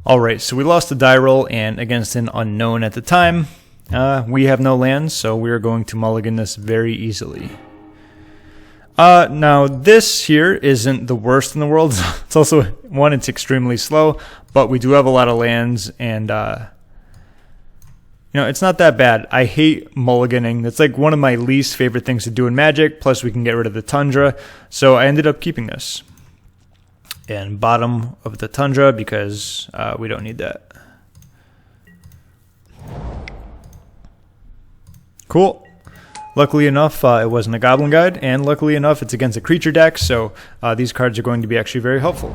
Alright, so we lost the die roll, and against an unknown at the time, we have no lands, so we're going to mulligan this very easily. Now, this here isn't the worst in the world. It's also, one, it's extremely slow, but we do have a lot of lands, and, you know, it's not that bad. I hate mulliganing. It's like one of my least favorite things to do in Magic, plus we can get rid of the Tundra, so I ended up keeping this. And bottom of the Tundra, because we don't need that. Cool. Luckily enough, it wasn't a Goblin Guide, and luckily enough, it's against a creature deck, so these cards are going to be actually very helpful.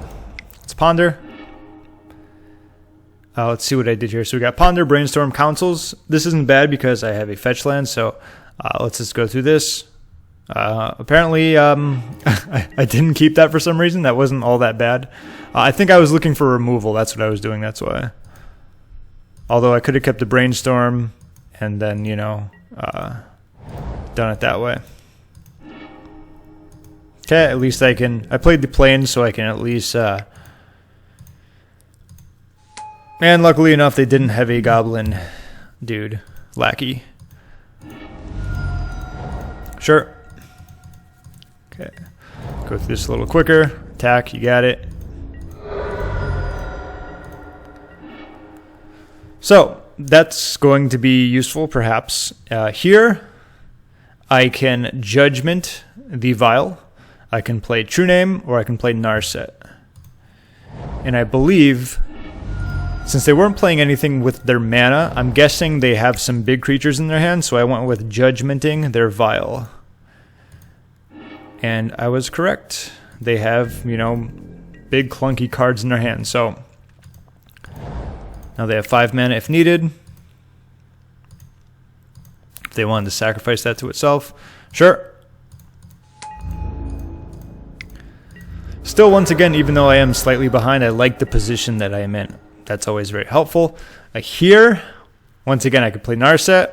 Let's ponder. Let's see what I did here. So we got Ponder, Brainstorm, Councils. This isn't bad because I have a fetch land, so let's just go through this. Apparently, I didn't keep that for some reason. That wasn't all that bad. I think I was looking for removal. That's what I was doing. That's why. Although I could have kept the Brainstorm and then, you know, done it that way. Okay, at least I played the Plains, so I can at least, and luckily enough, they didn't have a Goblin dude. Lackey. Sure. Okay. Go through this a little quicker. Attack, you got it. So, that's going to be useful, perhaps. Here, I can Judgment the Vial. I can play True-Name, or I can play Narset. And I believe, since they weren't playing anything with their mana, I'm guessing they have some big creatures in their hand, so I went with Judgmenting their Vial. And I was correct. They have, you know, big clunky cards in their hand, so now they have 5 mana if needed. If they wanted to sacrifice that to itself, sure. Still, once again, even though I am slightly behind, I like the position that I am in. That's always very helpful. Here, once again, I could play Narset.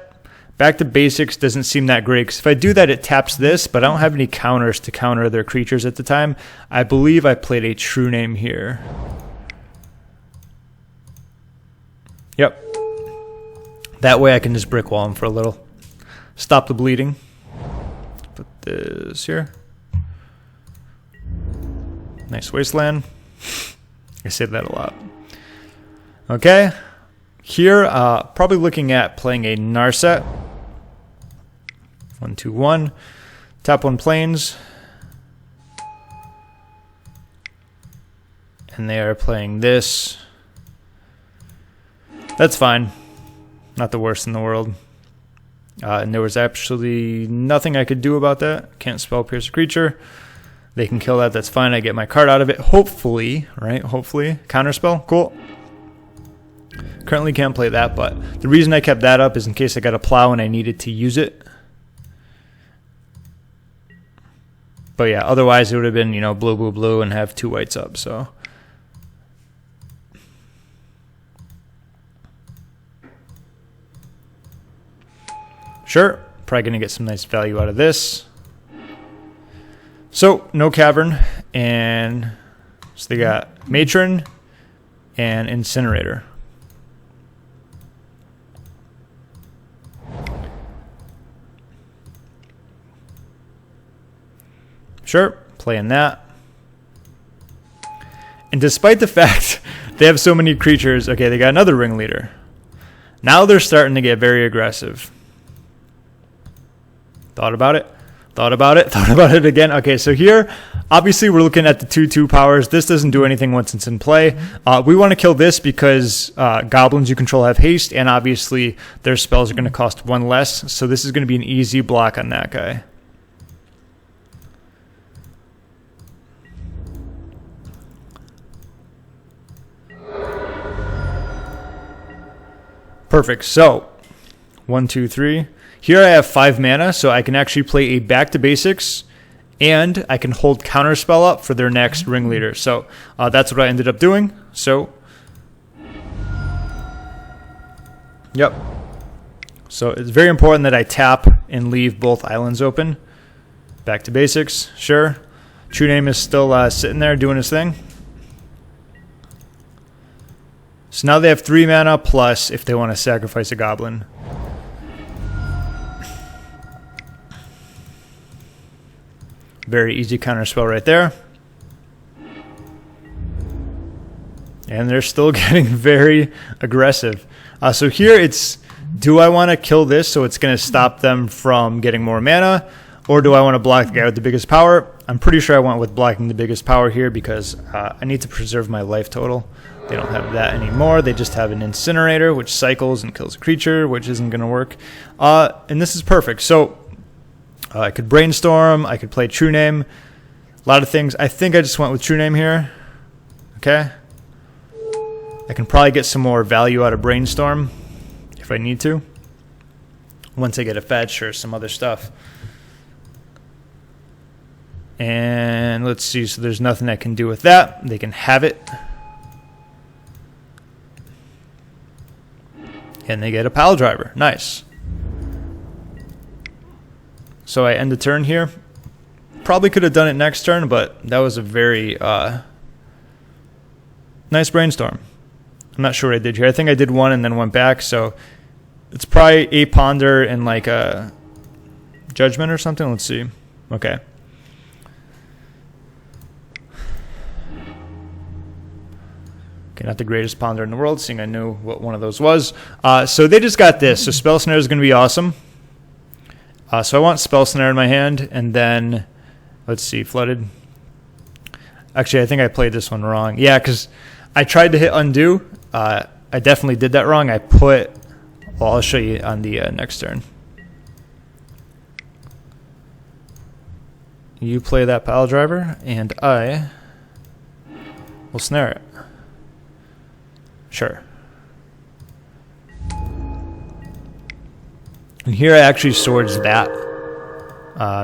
Back to basics doesn't seem that great, because if I do that, it taps this, but I don't have any counters to counter their creatures at the time. I believe I played a True-Name here. Yep. That way I can just brick wall them for a little. Stop the bleeding. Put this here. Nice wasteland. I say that a lot. Okay. Here, probably looking at playing a Narset. 1/2/1. Tap 1 Plains. And they are playing this. That's fine. Not the worst in the world. And there was actually nothing I could do about that. Can't spell pierce a creature. They can kill that. That's fine. I get my card out of it. Hopefully, right? Hopefully. Counterspell. Cool. Currently can't play that, but the reason I kept that up is in case I got a plow and I needed to use it. But yeah, otherwise it would have been, you know, blue, blue, blue and have 2 whites up, so. Sure, probably going to get some nice value out of this. So, no Cavern, and so they got Matron and Incinerator. Sure, playing that. And despite the fact they have so many creatures, okay, they got another Ringleader. Now they're starting to get very aggressive. Thought about it, thought about it, thought about it again. Okay, so here, obviously we're looking at the 2/2 powers. This doesn't do anything once it's in play. We want to kill this because goblins you control have haste, and obviously their spells are going to cost 1 less. So this is going to be an easy block on that guy. Perfect. So 1, 2, 3. Here I have 5 mana, so I can actually play a back to basics, and I can hold Counterspell up for their next Ringleader. So that's what I ended up doing. So, yep. So it's very important that I tap and leave both islands open. Back to basics, sure. True-Name is still sitting there doing his thing. So now they have 3 mana plus if they want to sacrifice a goblin. Very easy counterspell right there. And they're still getting very aggressive. So here it's, do I want to kill this so it's going to stop them from getting more mana? Or do I want to block the guy with the biggest power? I'm pretty sure I went with blocking the biggest power here because I need to preserve my life total. They don't have that anymore. They just have an incinerator, which cycles and kills a creature, which isn't going to work. And this is perfect. So I could Brainstorm. I could play True-Name. A lot of things. I think I just went with True-Name here. Okay. I can probably get some more value out of Brainstorm if I need to. Once I get a fetch or some other stuff. And let's see. So there's nothing I can do with that. They can have it. And they get a pile driver. Nice. So I end the turn here. Probably could have done it next turn, but that was a very nice Brainstorm. I'm not sure what I did here. I think I did one and then went back. So it's probably a Ponder and like a Judgment or something. Let's see. Okay. Okay, not the greatest Ponder in the world, seeing I knew what one of those was. So they just got this. So Spell Snare is going to be awesome. So I want Spell Snare in my hand, and then, let's see, Flooded. Actually, I think I played this one wrong. Yeah, because I tried to hit Undo. I definitely did that wrong. I put, well, I'll show you on the next turn. You play that pile driver, and I will snare it. Sure. And here I actually swords that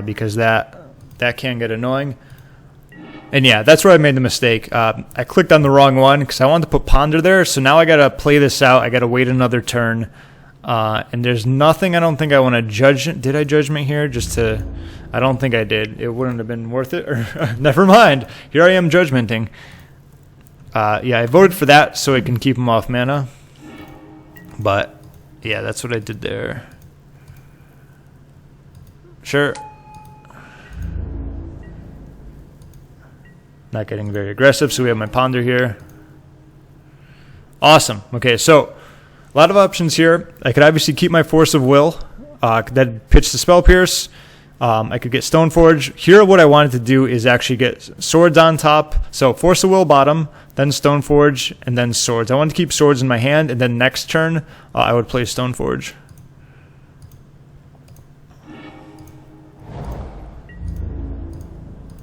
because that can get annoying. And yeah, that's where I made the mistake. I clicked on the wrong one because I wanted to put Ponder there. So now I got to play this out. I got to wait another turn. And there's nothing I don't think I want to judge. Did I Judgment here just to... I don't think I did. It wouldn't have been worth it. Or never mind. Here I am Judgmenting. Yeah, I voted for that so it can keep him off mana. But yeah, that's what I did there. Sure. Not getting very aggressive, so we have my Ponder here. Awesome. Okay, so a lot of options here. I could obviously keep my Force of Will. That'd pitch the Spell Pierce. I could get Stoneforge. Here what I wanted to do is actually get Swords on top. So Force of Will bottom, then Stoneforge, and then Swords. I wanted to keep Swords in my hand, and then next turn I would play Stoneforge.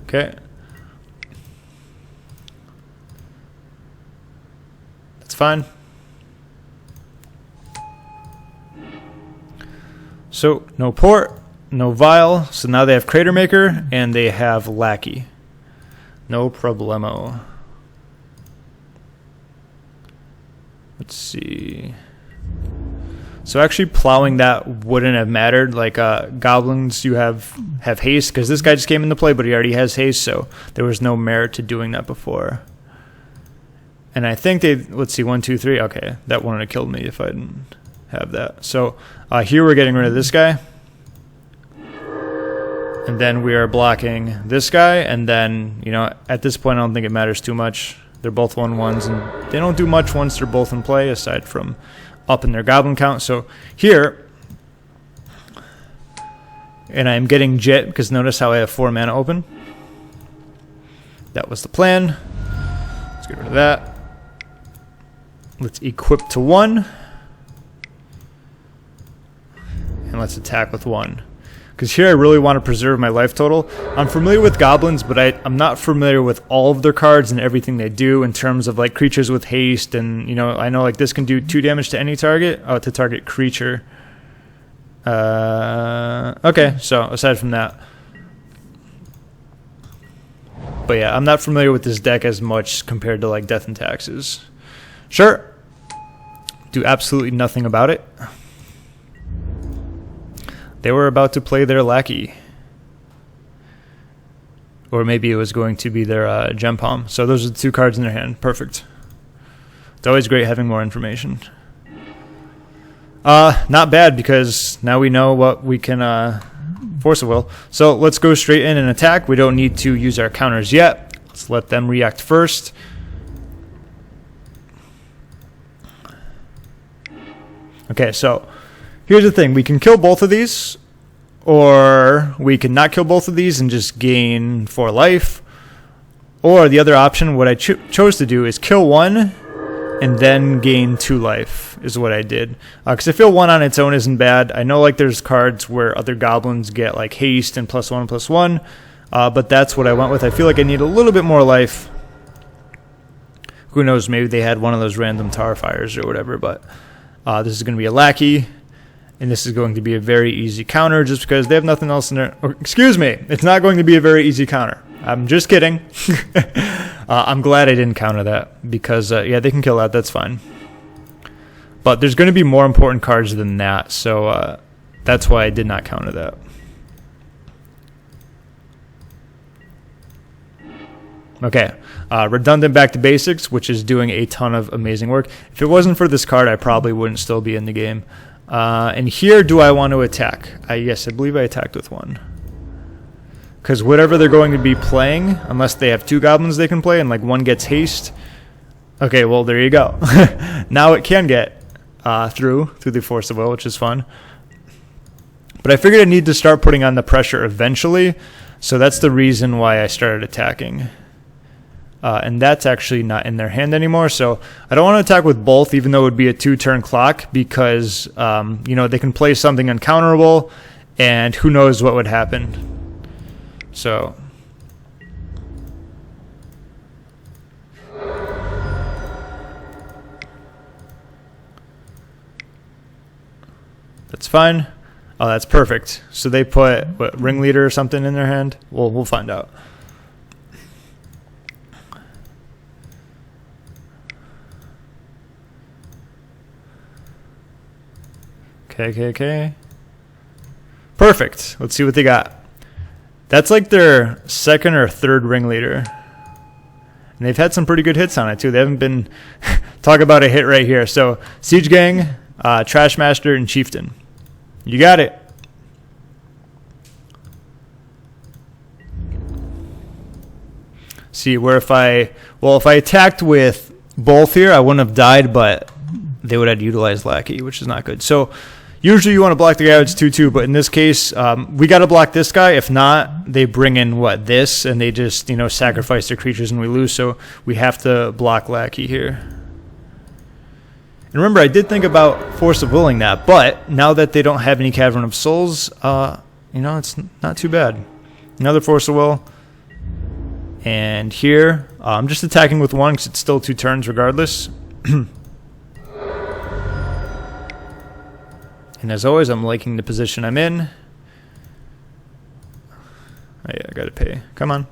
Okay. That's fine. So no port. No Vial, so now they have Crater Maker, and they have Lackey. No problemo. Let's see. So actually plowing that wouldn't have mattered. Like Goblins, you have haste, because this guy just came into play, but he already has haste, so there was no merit to doing that before. And I think they, let's see, 1, 2, 3. Okay, that wouldn't have killed me if I didn't have that. So here we're getting rid of this guy. And then we are blocking this guy, and then, you know, at this point I don't think it matters too much. They're both 1/1s, and they don't do much once they're both in play, aside from upping their goblin count. So here, and I'm getting Jitte, because notice how I have 4 mana open. That was the plan. Let's get rid of that. Let's equip to 1. And let's attack with 1. Because here I really want to preserve my life total. I'm familiar with Goblins, but I'm not familiar with all of their cards and everything they do in terms of like creatures with haste. And, you know, I know like this can do 2 damage to any target. Oh, to target creature. Okay, so aside from that. But yeah, I'm not familiar with this deck as much compared to like Death and Taxes. Sure. Do absolutely nothing about it. They were about to play their Lackey. Or maybe it was going to be their Gem Palm. So those are the 2 cards in their hand. Perfect. It's always great having more information. Not bad, because now we know what we can force a will. So let's go straight in and attack. We don't need to use our counters yet. Let's let them react first. Okay, so here's the thing. We can kill both of these, or we can not kill both of these and just gain 4 life. Or the other option, what I chose to do is kill one and then gain 2 life is what I did. Because I feel 1 on its own isn't bad. I know like there's cards where other goblins get like haste and +1/+1, but that's what I went with. I feel like I need a little bit more life. Who knows, maybe they had one of those random tar fires or whatever, but this is going to be a lackey, and this is going to be a very easy counter just because they have nothing else in there. Or, excuse me, it's not going to be a very easy counter. I'm just kidding. I'm glad I didn't counter that because, yeah, they can kill that. That's fine. But there's going to be more important cards than that, so that's why I did not counter that. Okay, redundant back to basics, which is doing a ton of amazing work. If it wasn't for this card, I probably wouldn't still be in the game. And here, do I want to attack? Yes, I believe I attacked with 1. Because whatever they're going to be playing, unless they have 2 goblins they can play and like 1 gets haste. Okay, well, there you go. Now it can get through the Force of Will, which is fun. But I figured I need to start putting on the pressure eventually. So that's the reason why I started attacking. And that's actually not in their hand anymore. So I don't want to attack with both, even though it would be a 2-turn clock, because, you know, they can play something uncounterable, and who knows what would happen. So that's fine. Oh, that's perfect. So they put what, Ringleader or something in their hand? We'll find out. Okay. Perfect. Let's see what they got. That's like their 2nd or 3rd Ringleader. And they've had some pretty good hits on it, too. They haven't been... Talk about a hit right here. So, Siege Gang, Trash Master, and Chieftain. You got it. See, where if I attacked with both here, I wouldn't have died, but they would have utilized Lackey, which is not good. So, usually you want to block the guy that's 2/2, but in this case, we got to block this guy. If not, they bring in, this, and they just, you know, sacrifice their creatures and we lose, so we have to block Lackey here. And remember, I did think about Force of Willing that, but now that they don't have any Cavern of Souls, you know, it's not too bad. Another Force of Will. And here, I'm just attacking with 1 because it's still 2 turns regardless. And as always, I'm liking the position I'm in. Oh yeah, I gotta pay. Come on.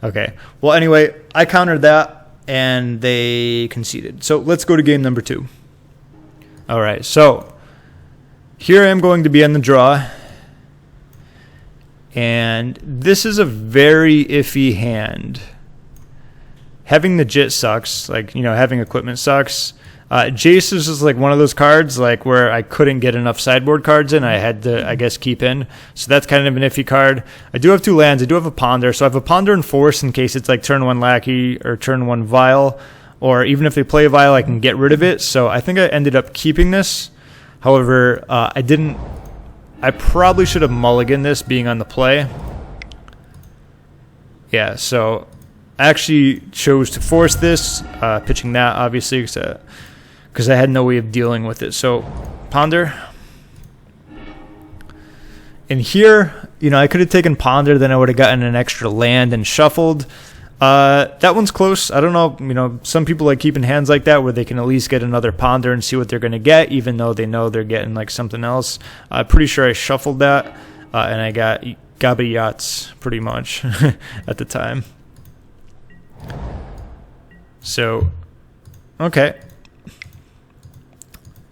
Okay. Well, anyway, I countered that, and they conceded. So let's go to game number 2. All right. So here I am going to be on the draw. And this is a very iffy hand. Having the Jitte sucks. Like, you know, having equipment sucks. Jace is just like one of those cards like where I couldn't get enough sideboard cards in. I had to, I guess, keep in. So that's kind of an iffy card. I do have 2 lands. I do have a Ponder. So I have a Ponder and Force in case it's like turn 1 Lackey or turn 1 Vial. Or even if they play a Vial, I can get rid of it. So I think I ended up keeping this. However, I didn't. I probably should have mulliganed this being on the play. Yeah, so I actually chose to force this, pitching that, obviously, because I had no way of dealing with it. So, Ponder. And here, you know, I could have taken Ponder, then I would have gotten an extra land and shuffled. That one's close. I don't know, you know, some people like keeping hands like that where they can at least get another Ponder and see what they're going to get, even though they know they're getting like something else. I'm pretty sure I shuffled that, and I got Gaba Yachts pretty much at the time. So, okay.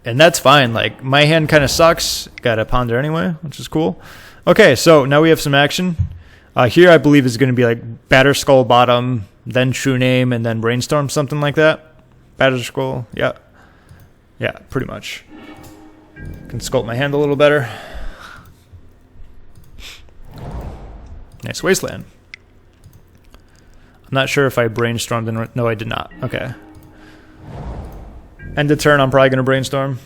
And that's fine. Like, my hand kind of sucks. Got a Ponder anyway, which is cool. Okay, so now we have some action. Here I believe is going to be like Batterskull bottom, then True-Name, and then Brainstorm, something like that. Batterskull, yeah. Yeah, pretty much. Can sculpt my hand a little better. Nice Wasteland. I'm not sure if I brainstormed. No, I did not. Okay. End of turn, I'm probably going to brainstorm.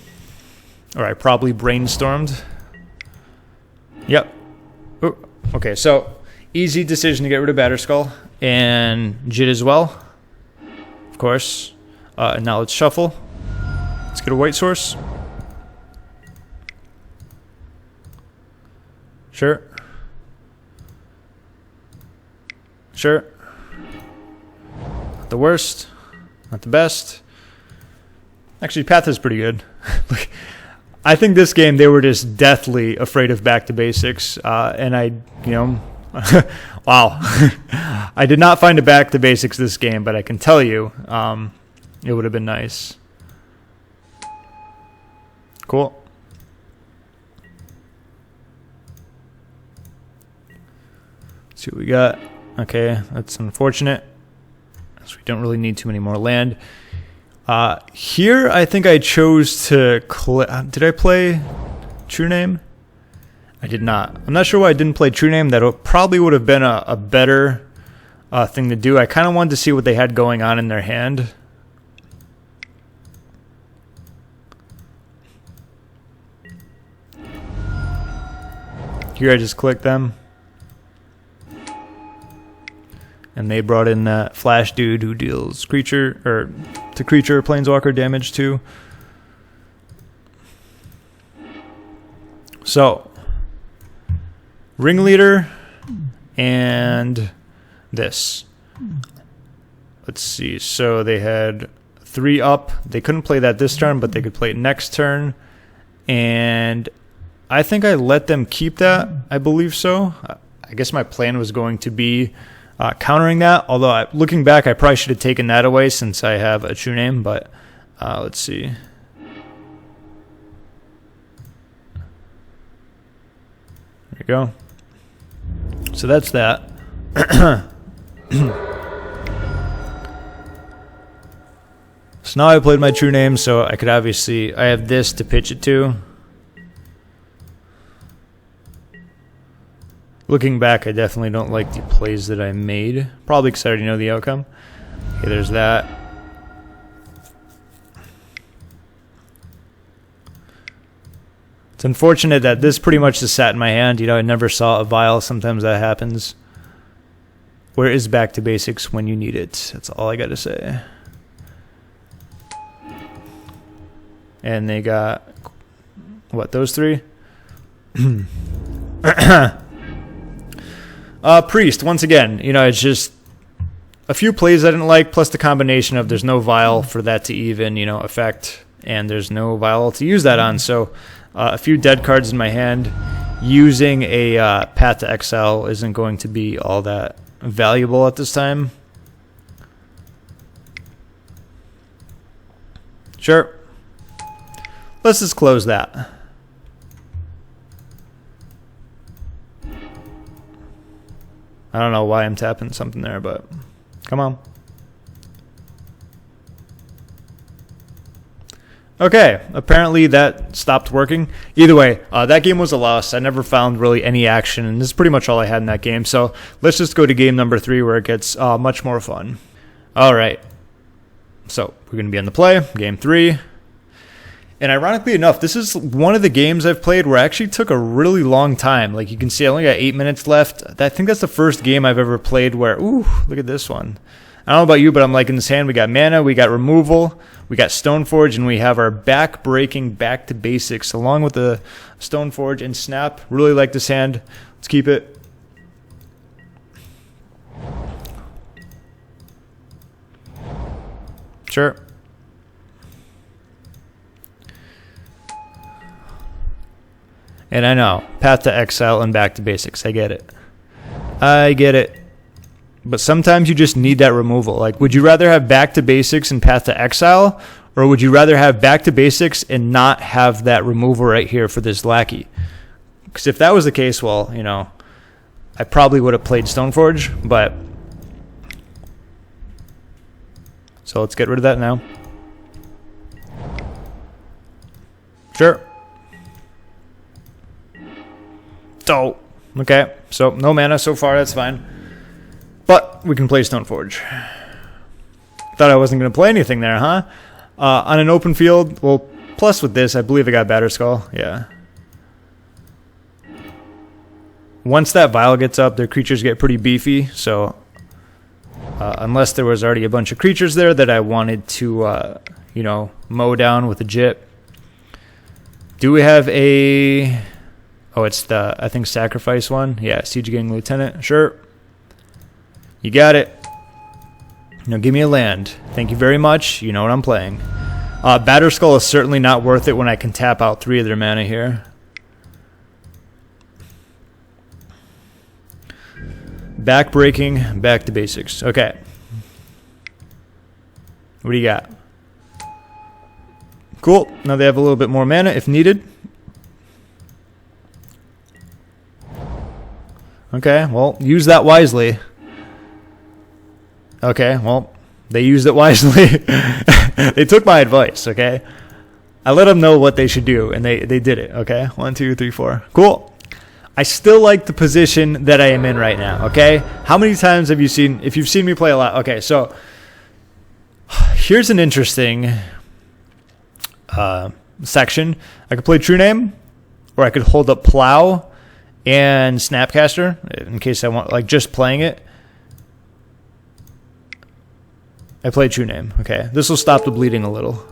Or I probably brainstormed. Yep. Ooh. Okay, so easy decision to get rid of Batterskull. And Jitte as well. Of course. And now let's shuffle. Let's get a white source. Sure. Sure. Not the worst. Not the best. Actually, Path is pretty good. I think this game, they were just deathly afraid of back to basics. And I, you know, wow. I did not find a back to basics this game, but I can tell you, it would have been nice. Cool. Let's see what we got. Okay, that's unfortunate. So we don't really need too many more land. Here, I think I chose to... did I play True-Name? I did not. I'm not sure why I didn't play True-Name. That probably would have been a better thing to do. I kind of wanted to see what they had going on in their hand. Here I just clicked them. And they brought in that flash dude who deals creature or planeswalker damage too. So Ringleader and this. Let's see. So they had 3 up. They couldn't play that this turn, but they could play it next turn. And I think I let them keep that. I believe so. I guess my plan was going to be countering that, although looking back, I probably should have taken that away since I have a True-Name, but let's see. There you go. So that's that. So now I played my True-Name, so I could obviously, I have this to pitch it to. Looking back, I definitely don't like the plays that I made. Probably because I already know the outcome. Okay, there's that. It's unfortunate that this pretty much just sat in my hand. You know, I never saw a vial. Sometimes that happens. Where is back to basics when you need it? That's all I got to say. And they got, what, those 3? Priest, once again, you know, it's just a few plays I didn't like, plus the combination of there's no vial for that to even, you know, affect, and there's no vial to use that on. So a few dead cards in my hand. Using a Path to Exile isn't going to be all that valuable at this time. Sure. Let's just close that. I don't know why I'm tapping something there, but come on. Okay, apparently that stopped working. Either way, that game was a loss. I never found really any action, and this is pretty much all I had in that game. So let's just go to game number 3 where it gets much more fun. All right. So we're going to be on the play, game 3. And ironically enough, this is one of the games I've played where I actually took a really long time. Like you can see, I only got 8 minutes left. I think that's the first game I've ever played where, ooh, look at this one. I don't know about you, but I'm liking this hand. We got mana, we got removal, we got Stoneforge, and we have our back-breaking back to basics along with the Stoneforge and Snap. Really like this hand. Let's keep it. Sure. And I know, Path to Exile and back to basics. I get it. I get it. But sometimes you just need that removal. Like, would you rather have back to basics and Path to Exile? Or would you rather have back to basics and not have that removal right here for this lackey? Because if that was the case, well, you know, I probably would have played Stoneforge. But So let's get rid of that now. Sure. So, okay. So no mana so far, that's fine. But we can play Stoneforge. Thought I wasn't going to play anything there, huh? On an open field, well, plus with this, I believe I got Batterskull. Yeah. Once that vial gets up, their creatures get pretty beefy, so unless there was already a bunch of creatures there that I wanted to, you know, mow down with a Jitte. Do we have a... Oh, it's the, I think, sacrifice one. Yeah, Siege Gang Lieutenant. Sure. You got it. Now give me a land. Thank you very much. You know what I'm playing. Batterskull is certainly not worth it when I can tap out 3 of their mana here. Backbreaking, back to basics. Okay. What do you got? Cool. Now they have a little bit more mana if needed. Okay, well, use that wisely. Okay, well, they used it wisely. They took my advice, okay? I let them know what they should do, and they did it, okay? 1, 2, 3, 4. Cool. I still like the position that I am in right now, okay? How many times have you seen, if you've seen me play a lot, okay, so here's an interesting section. I could play True-Name, or I could hold up Plow and Snapcaster, in case I want, like, just playing it. I play True-Name, okay. This will stop the bleeding a little.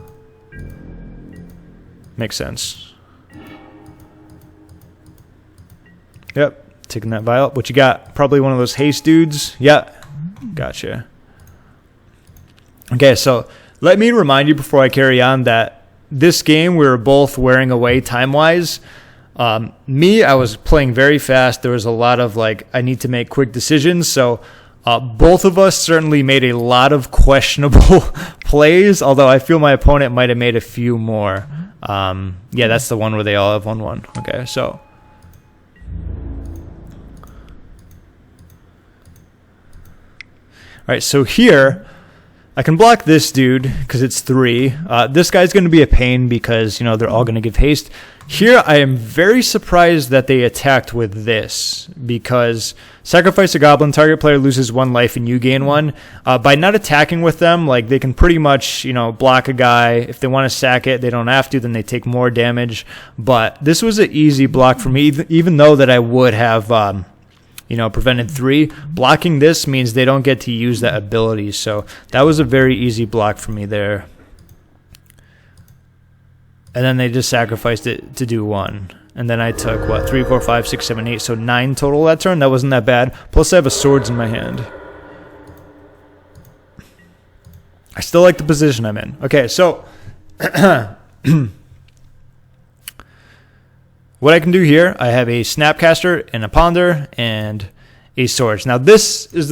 Makes sense. Yep, taking that vial. What you got? Probably one of those haste dudes. Yeah, gotcha. Okay, so let me remind you before I carry on that this game we were both wearing away time-wise. Me, I was playing very fast. There was a lot of, like, I need to make quick decisions. So both of us certainly made a lot of questionable plays, although I feel my opponent might have made a few more. Yeah, that's the one where they all have 1/1. Okay, so. All right, so here, I can block this dude because it's 3. This guy's going to be a pain because, you know, they're all going to give haste. Here, I am very surprised that they attacked with this because sacrifice a goblin, target player loses 1 life and you gain 1. By not attacking with them, like, they can pretty much, you know, block a guy. If they want to sack it, they don't have to, then they take more damage. But this was an easy block for me, even though that I would have, you know, prevented 3. Blocking this means they don't get to use that ability. So that was a very easy block for me there. And then they just sacrificed it to do 1. And then I took, what, 3, 4, 5, 6, 7, 8. So 9 total that turn. That wasn't that bad. Plus I have a Swords in my hand. I still like the position I'm in. Okay, so what I can do here, I have a Snapcaster and a Ponder and a Swords. Now this is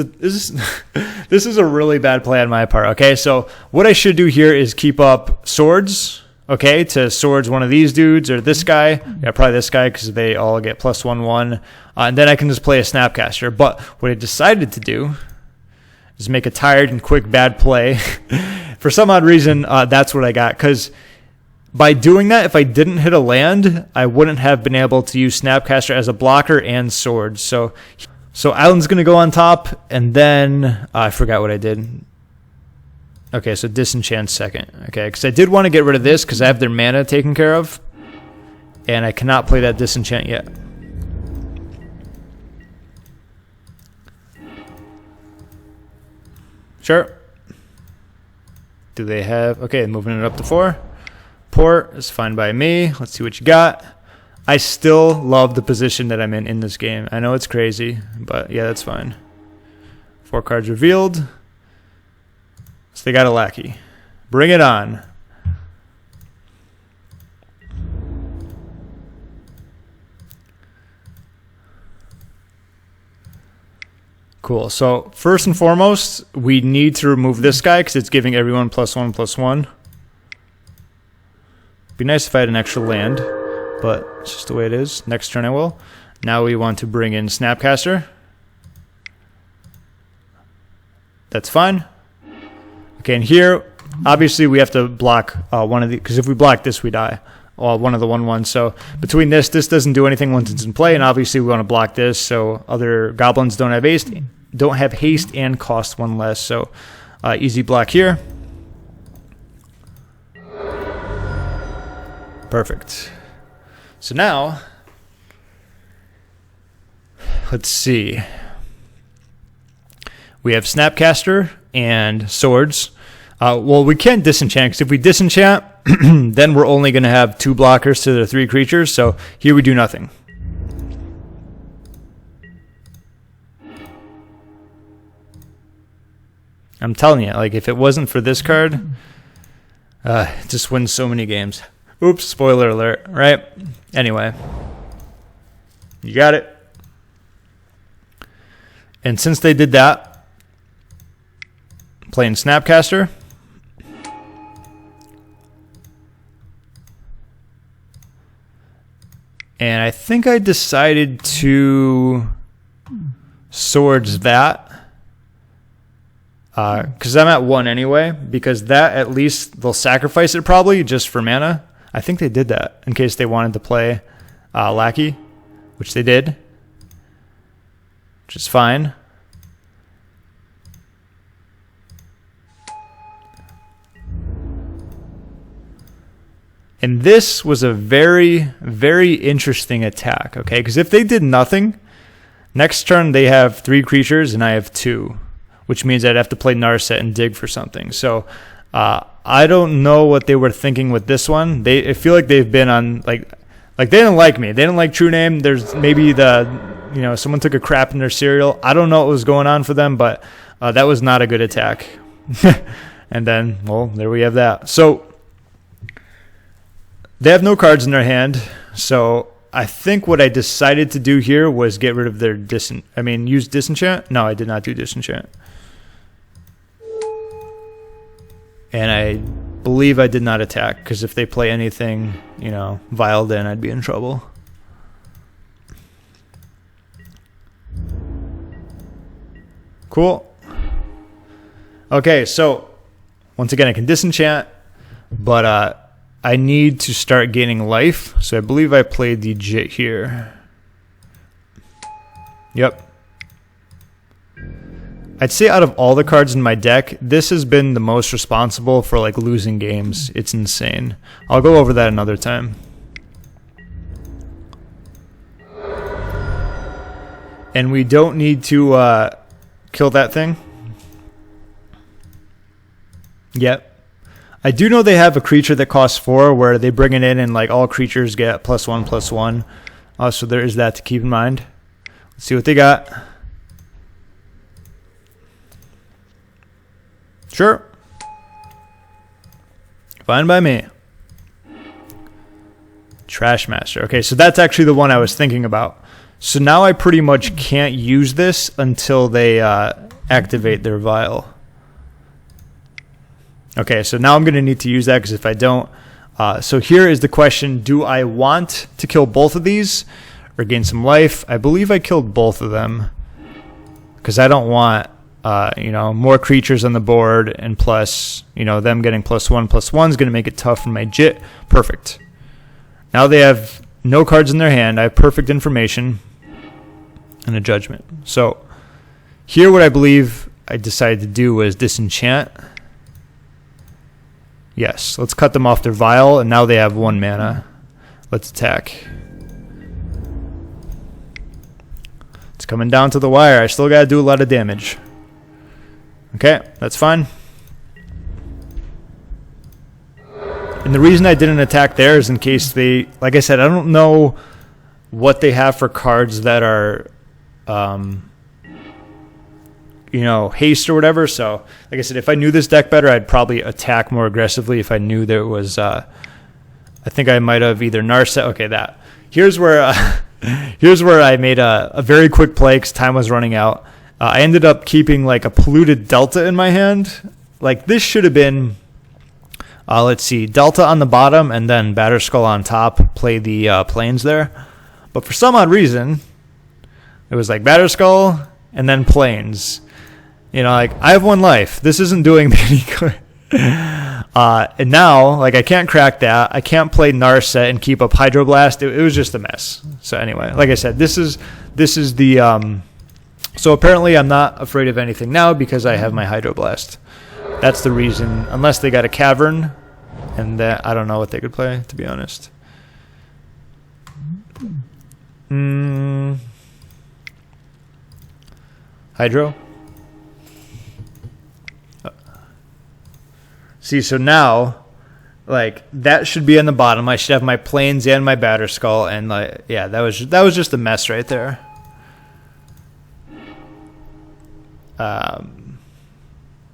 this is a really bad play on my part. Okay, so what I should do here is keep up Swords. Okay, to Swords one of these dudes or this guy. Yeah, probably this guy because they all get +1/1. And then I can just play a Snapcaster. But what I decided to do is make a tired and quick bad play. For some odd reason, that's what I got. Because by doing that, if I didn't hit a land, I wouldn't have been able to use Snapcaster as a blocker and Swords. So Island's going to go on top. And then I forgot what I did. Okay, so Disenchant second. Okay, because I did want to get rid of this because I have their mana taken care of. And I cannot play that Disenchant yet. Sure. Do they have... Okay, moving it up to 4. Port is fine by me. Let's see what you got. I still love the position that I'm in this game. I know it's crazy, but yeah, that's fine. 4 cards revealed. So they got a lackey. Bring it on. Cool. So first and foremost, we need to remove this guy because it's giving everyone +1/+1. Be nice if I had an extra land, but it's just the way it is. Next turn I will. Now we want to bring in Snapcaster. That's fine. Okay, and here, obviously, we have to block one of the, because if we block this, we die. One of the 1/1. So between this doesn't do anything once it's in play, and obviously we want to block this so other goblins don't have haste and cost 1 less. So easy block here. Perfect. So now, let's see. We have Snapcaster and Swords. Well, we can't disenchant, because if we disenchant, then we're only going to have 2 blockers to the 3 creatures, so here we do nothing. I'm telling you, like, if it wasn't for this card, it just wins so many games. Oops, spoiler alert, right? Anyway. You got it. And since they did that, playing Snapcaster. And I think I decided to Swords that. Because I'm at 1 anyway. Because that, at least, they'll sacrifice it probably just for mana. I think they did that in case they wanted to play Lackey. Which they did. Which is fine. And this was a very, very interesting attack, okay? Because if they did nothing, next turn they have 3 creatures and I have 2, which means I'd have to play Narset and dig for something. So I don't know what they were thinking with this one. I feel like they've been on, like they didn't like me. They didn't like True-Name. There's maybe someone took a crap in their cereal. I don't know what was going on for them, but that was not a good attack. And then, well, there we have that. So they have no cards in their hand, so I think what I decided to do here was get rid of their use Disenchant. No, I did not do Disenchant. And I believe I did not attack, because if they play anything, Viled in, I'd be in trouble. Cool. Okay, so once again, I can Disenchant, but I need to start gaining life, so I believe I played the Jitte here. Yep. I'd say out of all the cards in my deck, this has been the most responsible for like losing games. It's insane. I'll go over that another time. And we don't need to kill that thing yet. I do know they have a creature that costs 4 where they bring it in and like all creatures get +1/+1. So there is that to keep in mind. Let's see what they got. Sure. Fine by me. Trash Master. Okay, so that's actually the one I was thinking about. So now I pretty much can't use this until they activate their Vial. Okay, so now I'm going to need to use that, because if I don't... so here is the question, do I want to kill both of these or gain some life? I believe I killed both of them, because I don't want, more creatures on the board, and plus, them getting +1/+1 is going to make it tough for my Jitte. Perfect. Now they have no cards in their hand. I have perfect information and a Judgment. So here what I believe I decided to do was Disenchant. Yes, let's cut them off their Vial, and now they have 1 mana. Let's attack. It's coming down to the wire. I still got to do a lot of damage. Okay, that's fine. And the reason I didn't attack there is in case they... Like I said, I don't know what they have for cards that are... haste or whatever. So, like I said, if I knew this deck better, I'd probably attack more aggressively if I knew there was, I think I might have either Narset. Okay, that. Here's where I made a very quick play because time was running out. I ended up keeping like a Polluted Delta in my hand. Like this should have been, let's see, Delta on the bottom and then Batterskull on top. Play the planes there. But for some odd reason, it was like Batterskull and then planes. You know, like, I have 1 life. This isn't doing me any good. And now, like, I can't crack that. I can't play Narset and keep up Hydroblast. It was just a mess. So anyway, like I said, this is the so apparently I'm not afraid of anything now because I have my Hydroblast. That's the reason, unless they got a Cavern, and that I don't know what they could play, to be honest. Hydro. See, so now, like, that should be on the bottom. I should have my Plains and my Batterskull, and like, yeah, that was just a mess right there. I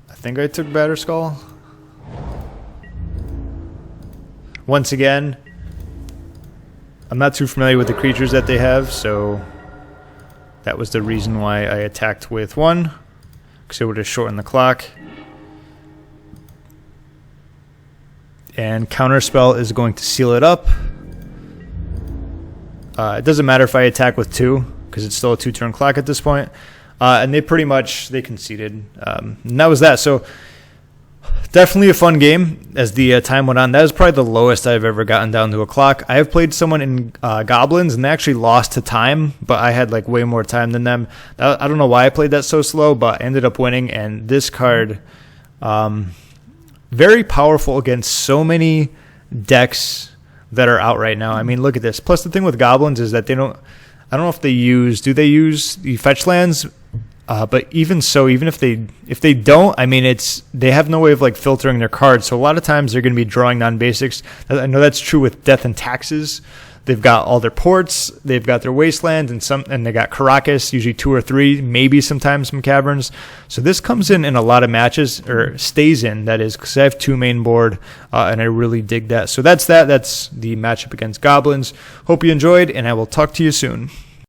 think I took Batterskull. Once again, I'm not too familiar with the creatures that they have, so that was the reason why I attacked with 1, because it would have shortened the clock. And Counterspell is going to seal it up. It doesn't matter if I attack with 2, because it's still a 2-turn clock at this point. And they conceded. And that was that. So definitely a fun game as the time went on. That was probably the lowest I've ever gotten down to a clock. I have played someone in Goblins, and they actually lost to time, but I had like way more time than them. I don't know why I played that so slow, but I ended up winning. And this card... very powerful against so many decks that are out right now. I mean, look at this. Plus, the thing with Goblins is that they don't... I don't know if they use... Do they use the fetch lands? But even so, even if they don't, I mean, they have no way of like filtering their cards. So a lot of times they're going to be drawing non-basics. I know that's true with Death and Taxes. They've got all their ports, they've got their wasteland, and they got Caracas, usually 2 or 3, maybe sometimes some caverns. So this comes in a lot of matches, or stays in, that is, because I have 2 main board, and I really dig that. So that's that. That's the matchup against Goblins. Hope you enjoyed, and I will talk to you soon.